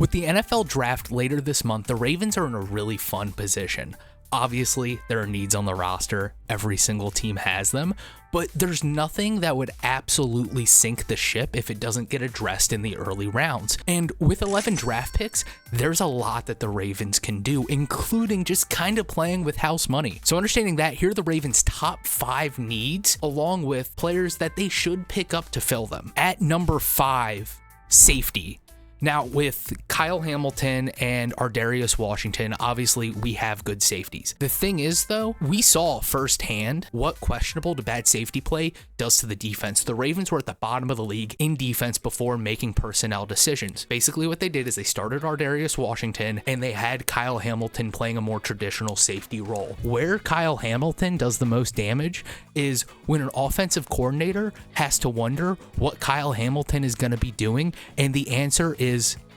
With the NFL draft later this month, the Ravens are in a really fun position. Obviously, there are needs on the roster. Every single team has them, but there's nothing that would absolutely sink the ship if it doesn't get addressed in the early rounds. And with 11 draft picks, there's a lot that the Ravens can do, including just kind of playing with house money. So understanding that, here are the Ravens' top 5 needs, along with players that they should pick up to fill them. At number 5, safety. Now, with Kyle Hamilton and Ardarius Washington, obviously we have good safeties. The thing is, though, we saw firsthand what questionable to bad safety play does to the defense. The Ravens were at the bottom of the league in defense before making personnel decisions. Basically, what they did is they started Ardarius Washington and they had Kyle Hamilton playing a more traditional safety role. Where Kyle Hamilton does the most damage is when an offensive coordinator has to wonder what Kyle Hamilton is going to be doing, and the answer is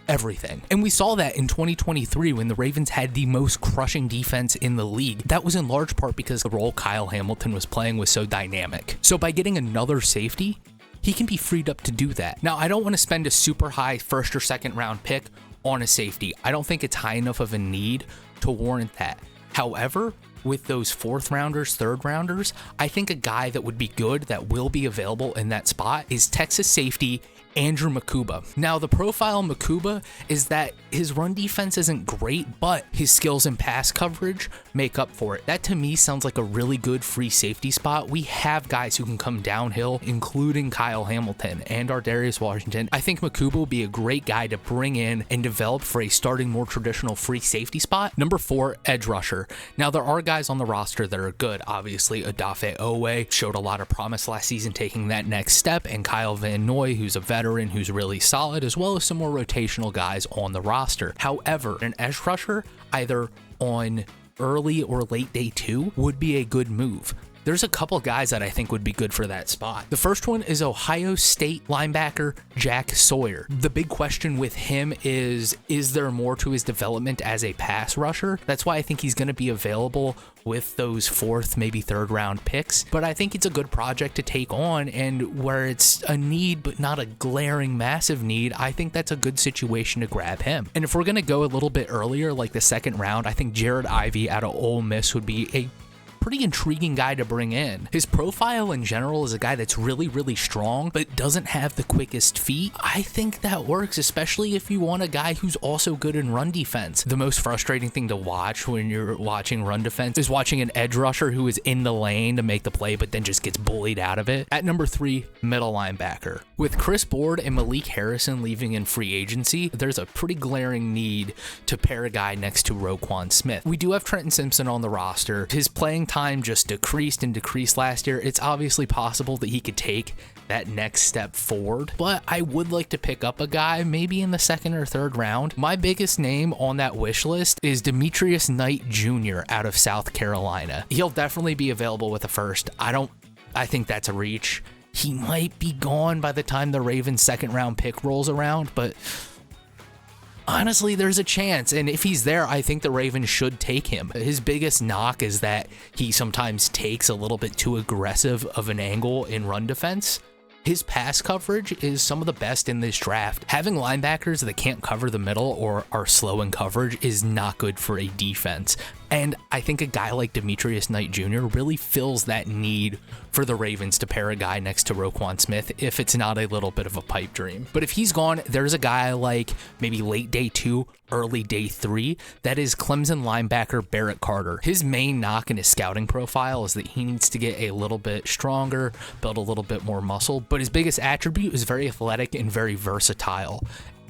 everything. And we saw that in 2023 when the Ravens had the most crushing defense in the league. That was in large part because the role Kyle Hamilton was playing was so dynamic. So by getting another safety, he can be freed up to do that. Now, I don't want to spend a super high first or second round pick on a safety. I don't think it's high enough of a need to warrant that. However, with those 4th rounders, 3rd rounders, I think a guy that would be good that will be available in that spot is Texas safety Andrew Makuba. Now, the profile Makuba is that his run defense isn't great, but his skills in pass coverage make up for it. That to me sounds like a really good free safety spot. We have guys who can come downhill, including Kyle Hamilton and Ardarius Washington. I think Makuba will be a great guy to bring in and develop for a starting more traditional free safety spot. Number 4, edge rusher. Now, there are guys on the roster that are good. Obviously, Odafe Owe showed a lot of promise last season taking that next step, and Kyle Van Noy, who's a veteran who's really solid, as well as some more rotational guys on the roster. However, an edge rusher, either on early or late day 2, would be a good move. There's a couple guys that I think would be good for that spot. The first one is Ohio State linebacker Jack Sawyer. The big question with him is there more to his development as a pass rusher? That's why I think he's going to be available with those 4th, maybe 3rd round picks. But I think it's a good project to take on, and where it's a need but not a glaring massive need, I think that's a good situation to grab him. And if we're going to go a little bit earlier, like the 2nd round, I think Jared Ivey out of Ole Miss would be a pretty intriguing guy to bring in. His profile in general is a guy that's really, really strong, but doesn't have the quickest feet. I think that works, especially if you want a guy who's also good in run defense. The most frustrating thing to watch when you're watching run defense is watching an edge rusher who is in the lane to make the play, but then just gets bullied out of it. At number 3, middle linebacker. With Chris Board and Malik Harrison leaving in free agency, there's a pretty glaring need to pair a guy next to Roquan Smith. We do have Trenton Simpson on the roster. His playing time just decreased last year. It's obviously possible that he could take that next step forward, but I would like to pick up a guy maybe in the 2nd or 3rd round. My biggest name on that wish list is Demetrius Knight Jr. out of South Carolina. He'll definitely be available with a 1st. I think that's a reach. He might be gone by the time the Ravens 2nd round pick rolls around, but honestly, there's a chance, and if he's there, I think the Ravens should take him. His biggest knock is that he sometimes takes a little bit too aggressive of an angle in run defense. His pass coverage is some of the best in this draft. Having linebackers that can't cover the middle or are slow in coverage is not good for a defense. And I think a guy like Demetrius Knight Jr. really fills that need for the Ravens to pair a guy next to Roquan Smith if it's not a little bit of a pipe dream. But if he's gone, there's a guy like maybe late day 2, early day 3, that is Clemson linebacker Barrett Carter. His main knock in his scouting profile is that he needs to get a little bit stronger, build a little bit more muscle, but his biggest attribute is very athletic and very versatile.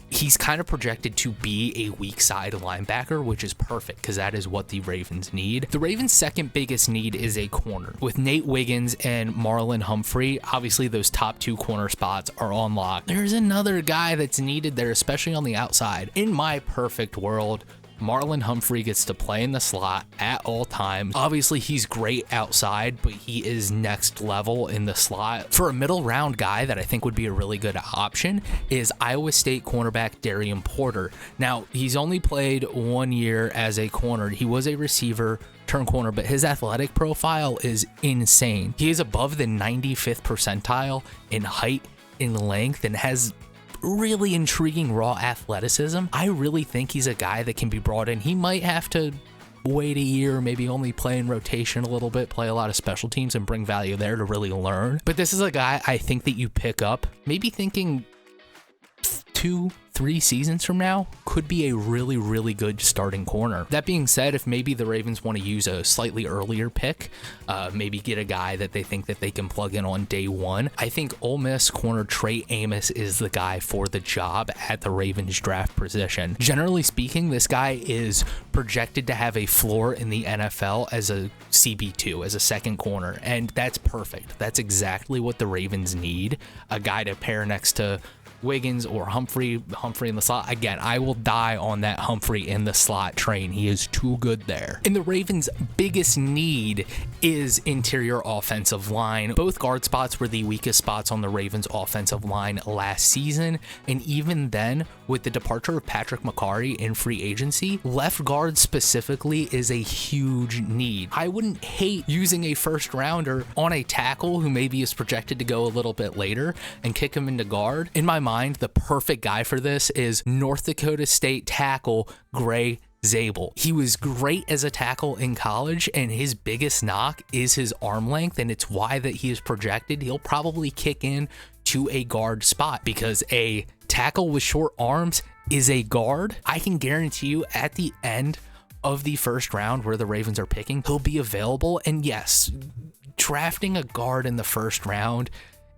He's kind of projected to be a weak side linebacker, which is perfect because that is what the Ravens need. The Ravens' 2nd biggest need is a corner. With Nate Wiggins and Marlon Humphrey, obviously those top 2 corner spots are on lock. There's another guy that's needed there, especially on the outside. In my perfect world, Marlon Humphrey gets to play in the slot at all times. Obviously, he's great outside, but he is next level in the slot. For a middle round guy that I think would be a really good option is Iowa State cornerback Darian Porter. Now, he's only played 1 year as a corner. He was a receiver turn corner, but his athletic profile is insane. He is above the 95th percentile in height, in length, and has really intriguing raw athleticism. I really think he's a guy that can be brought in. He might have to wait a year, maybe only play in rotation a little bit, play a lot of special teams and bring value there to really learn. But this is a guy I think that you pick up, maybe thinking 2-3 seasons from now, could be a really, really good starting corner. That being said, if maybe the Ravens want to use a slightly earlier pick, maybe get a guy that they think that they can plug in on day one, I think Ole Miss corner Trey Amos is the guy for the job at the Ravens draft position. Generally speaking, this guy is projected to have a floor in the NFL as a CB2, as a second corner, and that's perfect. That's exactly what the Ravens need, a guy to pair next to Wiggins or Humphrey in the slot. Again, I will die on that Humphrey in the slot train. He is too good there. And the Ravens' biggest need is interior offensive line. Both guard spots were the weakest spots on the Ravens' offensive line last season, and even then, with the departure of Patrick McCarry in free agency, left guard specifically is a huge need. I wouldn't hate using a first rounder on a tackle who maybe is projected to go a little bit later and kick him into guard. In my mind, the perfect guy for this is North Dakota State tackle Gray Zabel. He was great as a tackle in college, and his biggest knock is his arm length, and it's why that he is projected. He'll probably kick in to a guard spot because a tackle with short arms is a guard. I can guarantee you at the end of the first round where the Ravens are picking, he'll be available. And yes, drafting a guard in the first round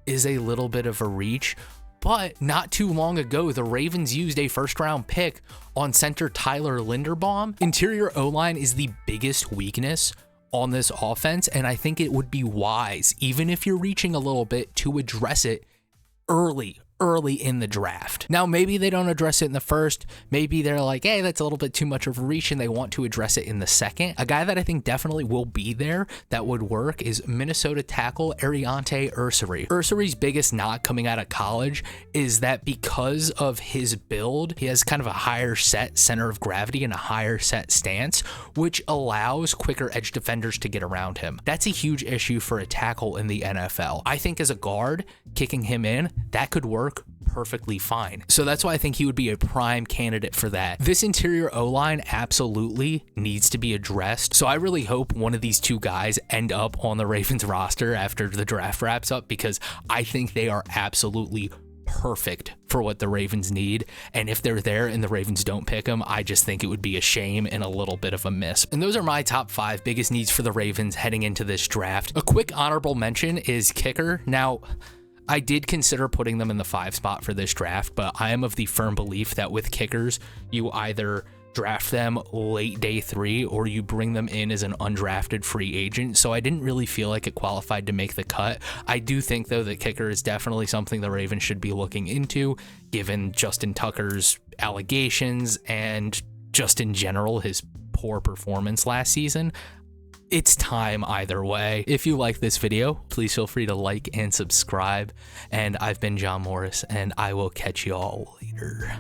is a little bit of a reach, but not too long ago, the Ravens used a first-round pick on center Tyler Linderbaum. Interior O-line is the biggest weakness on this offense, and I think it would be wise, even if you're reaching a little bit, to address it early in the draft. Now, maybe they don't address it in the first. Maybe they're like, hey, that's a little bit too much of a reach, and they want to address it in the second. A guy that I think definitely will be there that would work is Minnesota tackle Ariante Ursary. Ursary's biggest knock coming out of college is that because of his build, he has kind of a higher set center of gravity and a higher set stance, which allows quicker edge defenders to get around him. That's a huge issue for a tackle in the NFL. I think as a guard, kicking him in, that could work perfectly fine. So that's why I think he would be a prime candidate for that. This interior O-line absolutely needs to be addressed. So I really hope one of these two guys end up on the Ravens roster after the draft wraps up, because I think they are absolutely perfect for what the Ravens need. And if they're there and the Ravens don't pick them, I just think it would be a shame and a little bit of a miss. And those are my top 5 biggest needs for the Ravens heading into this draft. A quick honorable mention is kicker. Now, I did consider putting them in the 5 spot for this draft, but I am of the firm belief that with kickers, you either draft them late day 3 or you bring them in as an undrafted free agent. So I didn't really feel like it qualified to make the cut. I do think, though, that kicker is definitely something the Ravens should be looking into, given Justin Tucker's allegations and just in general his poor performance last season. It's time either way. If you like this video, please feel free to like and subscribe. And I've been John Morris, and I will catch you all later.